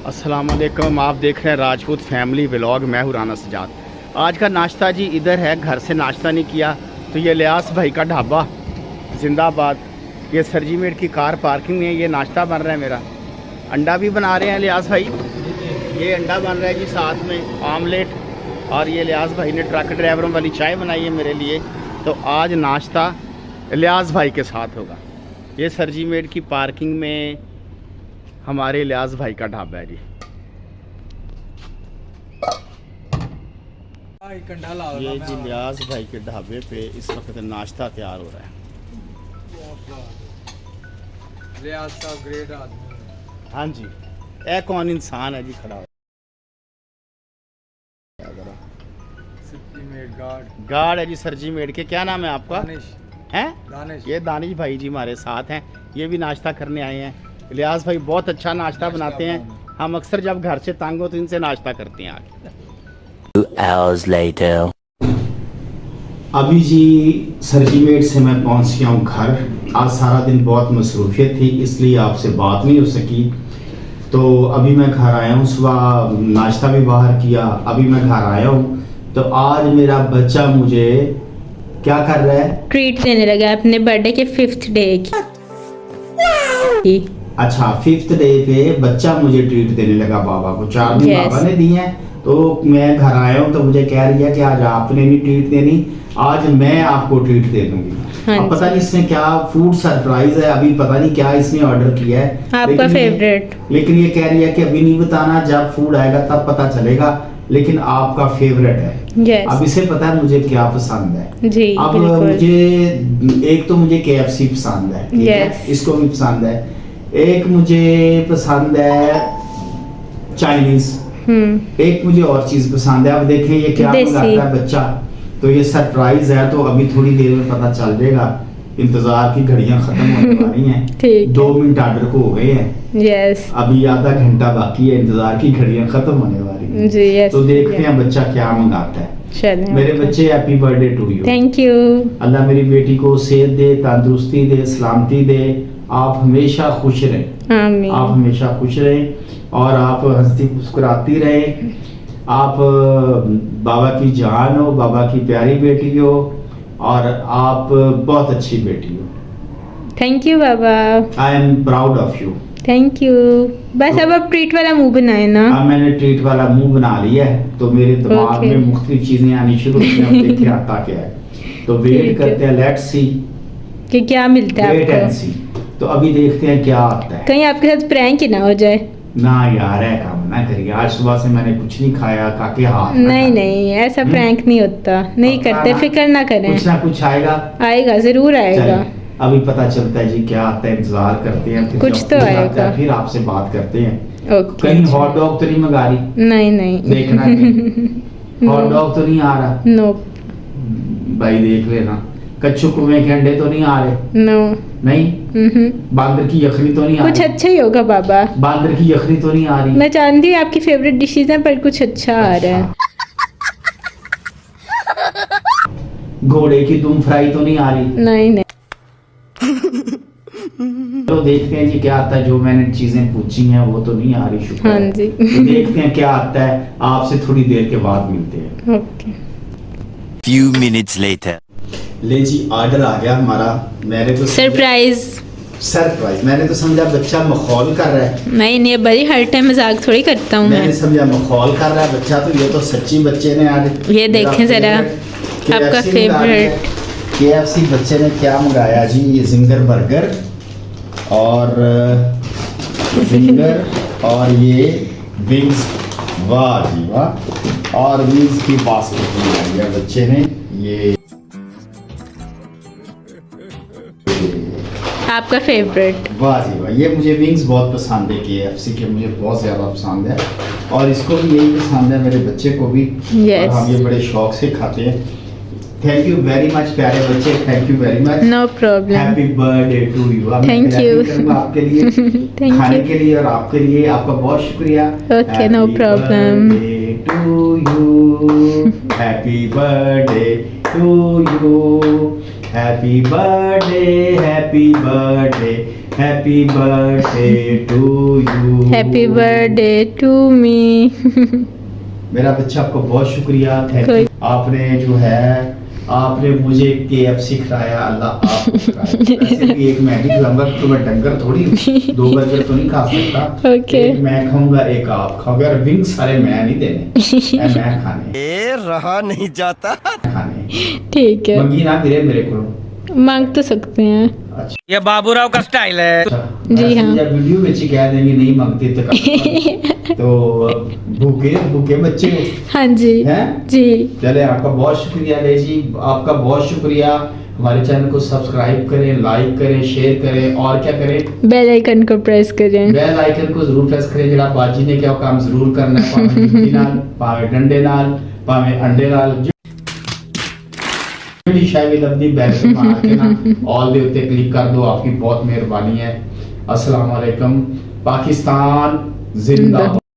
अस्सलाम वालेकुम। आप देख रहे हैं राजपूत फैमिली व्लॉग। मैं हूं राना सजाद। आज का नाश्ता जी इधर है, घर से नाश्ता नहीं किया तो ये लियास भाई का ढाबा जिंदाबाद। ये सरजीमेट की कार पार्किंग में ये नाश्ता बन रहा है मेरा। अंडा भी बना रहे हैं लियास भाई, ये अंडा बन रहा है जी, साथ में आमलेट। और ये लियास भाई ने ट्रक ड्राइवरों वाली चाय बनाई है मेरे लिए। तो आज नाश्ता लियास भाई के साथ होगा। ये सरजीमेट की पार्किंग में हमारे लियास भाई का ढाबा है जी। ये जी लियास भाई के ढाबे पे इस वक्त नाश्ता तैयार हो रहा है। लियास साहब ग्रेट आदमी। हाँ जी, ए कौन इंसान है जी खड़ा हो? गार्ड है जी सरजीमेट के। क्या नाम है आपका? दानिश। हैं? दानिश। ये दानिश भाई जी हमारे साथ हैं, ये भी नाश्ता करने आए हैं। लियास भाई बहुत अच्छा नाश्ता बनाते हैं। हम अक्सर जब घर से तंग हो तो इनसे नाश्ता करते हैं आगे। 2 hours later. अभी जी सरजीमेट से मैं पहुंच गया हूँ घर। आज सारा दिन बहुत मसरूफियत थी इसलिए आपसे बात नहीं हो सकी। तो अभी मैं घर आया हूँ, सुबह नाश्ता भी बाहर किया, अभी मैं घर आया हूँ। तो आज मेरा बच्चा मुझे क्या कर रहा है? ट्रीट देने लगा अपने बर्थडे के 5th डे की। अच्छा, 5th डे पे बच्चा मुझे ट्रीट देने लगा बाबा को। 4 दिन बाबा ने दिए हैं। तो मैं घर आया हूँ तो मुझे कह रही है कि आज आपने नहीं ट्रीट देनी, आज मैं आपको ट्रीट दे दूंगी। अब पता नहीं इसने क्या फूड सरप्राइज है, अभी पता नहीं क्या इसने ऑर्डर किया है आपका फेवरेट। लेकिन ये कह रही है कि अभी नहीं बताना, जब फूड आएगा तब पता चलेगा, लेकिन आपका फेवरेट है। अब इसे पता है मुझे क्या पसंद है जी। अब मुझे एक तो मुझे KFC पसंद है, ठीक है, इसको भी पसंद है। एक मुझे पसंद है चाइनीज, एक मुझे और चीज पसंद है। अब देखें ये क्या मंगाता है बच्चा। तो ये सरप्राइज है, तो अभी थोड़ी देर में पता चल जाएगा। इंतजार की घड़ियां खत्म होने वाली हैं। 2 मिनट ऑर्डर को हो गए हैं। यस। अभी आधा घंटा बाकी है, इंतजार की घड़ियां खत्म होने वाली हैं जी। यस। तो देखते हैं बच्चा क्या मंगाता है। चलें। मेरे बच्चे happy birthday to you. Thank you. अल्लाह मेरी बेटी को सेहत दे, तंदुरुस्ती दे, सलामती दे। आप हमेशा खुश रहें। आमीन। आप हमेशा खुश रहें और आप हंसती मुस्कुराती रहें। आप बाबा की जान हो, बाबा की प्यारी बेटी हो और आप बहुत अच्छी बेटी हो। Thank you Baba. I am proud of you. Thank you. बस अब आप ट्रीट वाला मुंह बनाए ना। अब मैंने ट्रीट वाला मुंह बना लिया है तो मेरे दिमाग में मुख्तलिफ चीजें आनी शुरू हुई हैं। देखिए आता क्या है, तो वेट करते हैं, लेट्स सी कि क्या मिलता है वेट एंड आपको। सी। तो अभी देखते हैं क्या आता है। कहीं आपके साथ प्रैंक ही ना हो जाए। ना यार, है काम ना करिए। आज सुबह से मैंने कुछ नहीं खाया, काके हाथ नहीं नहीं, ऐसा प्रैंक नहीं होता, नहीं करते, फिक्र ना करें। कुछ ना कुछ आएगा, आएगा, जरूर आएगा। चलिए, अभी पता चलता है जी क्या आता है। इंतजार करते हैं, फिर कुछ जब तो फूड आता आएगा। है, फिर आपसे बात करते हैं। ओके। कहीं हॉट डॉग तो नहीं मंगा रही? नहीं नहीं। देखना हॉट डॉग तो नहीं आ रहा? नो भाई देख लेना। कच्चू कुएं के अंडे तो नहीं आ रहे? नो नहीं। बांदर की यखनी तो नहीं आ कुछ रही? अच्छा ही होगा बाबा। बांदर की यखनी तो नहीं आ रही? मैं जानती हूँ आपकी फेवरेट डिशेज हैं, पर कुछ अच्छा आ रहा है। घोड़े की दुम फ्राई तो नहीं आ रही? नहीं नहीं। तो देखते हैं जी क्या आता है। जो मैंने चीजें पूछी हैं वो तो नहीं आ रही, शुक्र हाँ है। जी। तो देखते हैं क्या आता है। आपसे थोड़ी देर के बाद मिलते हैं। ओके। Few minutes later. ले जी, ऑर्डर आ गया हमारा। मैंने तो सरप्राइज मैंने तो समझा बच्चा मखौल कर रहा है। नहीं नहीं, बड़ी हर टाइम मजाक थोड़ी करता हूँ मैंने मैं। समझा मखौल कर रहा है बच्चा, तो ये तो सच्ची बच्चे ने आज ये देखें जरा, आपका फेवरेट KFC बच्चे ने क्या मंगाया जी। ये जिंगर बर्गर और जिंगर और ये विंग्स। वाह जी वाह। और विंग्स की बास्केट मंगाई है बच्चे ने। ये आपका फेवरेट। वाह जी वाह। ये मुझे विंग्स बहुत पसंद है, KFC के मुझे बहुत ज़्यादा पसंद है और इसको भी यही पसंद है, मेरे बच्चे को भी। Yes. और हम ये बड़े शौक से खाते हैं। थैंक यू वेरी मच प्यारे बच्चे, thank you very much. No problem. Happy birthday to you. Thank you. आपके लिए Thank खाने you. के लिए और आपके लिए आपका बहुत शुक्रिया। Okay, no problem. To you, happy birthday to you, happy birthday happy birthday to you. Happy birthday to me. मेरा बच्चा, आपको बहुत शुक्रिया, थैंक कोई- यू। आपने जो है, आपने मुझे KFC खिलाया, अल्लाह आपको खिलाए। वैसे भी एक मैं भी खिलाऊंगा, तो मैं डंगर थोड़ी हूँ, 2 बर्गर तो नहीं खा सकता। ओके। एक मैं खाऊंगा, एक आप खाओगे, और विंग्स सारे मैं नहीं देने, मैं खाने रहा नहीं जाता। खाने। ठीक है, मंगी ना फिरे मेरे को। मांग तो सकते हैं। अच्छा ये बाबूराव का स्टाइल है। जी ऐसे हाँ। जब वीडियो में कह देंगे नहीं मांगते तो भूखे भूखे बच्चे हो हाँ जी हैं। जी। चले, आपका बहुत शुक्रिया ले जी, आपका बहुत शुक्रिया। हमारे चैनल को सब्सक्राइब करें, लाइक करें, शेयर करें, और क्या करें, बेल आइकन को प्रेस करें। बेल आइकन को जरूर प्रेस करें। जरा बाजी ने क्या काम जरूर करना है, भाਵੇਂ जुੱਤੀ ਨਾਲ, ਭਾਵੇਂ डंडे नाल, ਭਾਵੇਂ अंडे नाल, ਜਿਹੜੀ ਸ਼ਾਇ ਵੀ ਲੱਭਦੀ ਬੈਲ ਤੇ ਮਾਰ ਕੇ ਨਾ ਆਲ ਦੇ ਉੱਤੇ ਕਲਿੱਕ ਕਰ ਦਿਓ। आपकी बहुत मेहरबानी है। अस्सलाम वालेकुम। पाकिस्तान जिंदाबाद।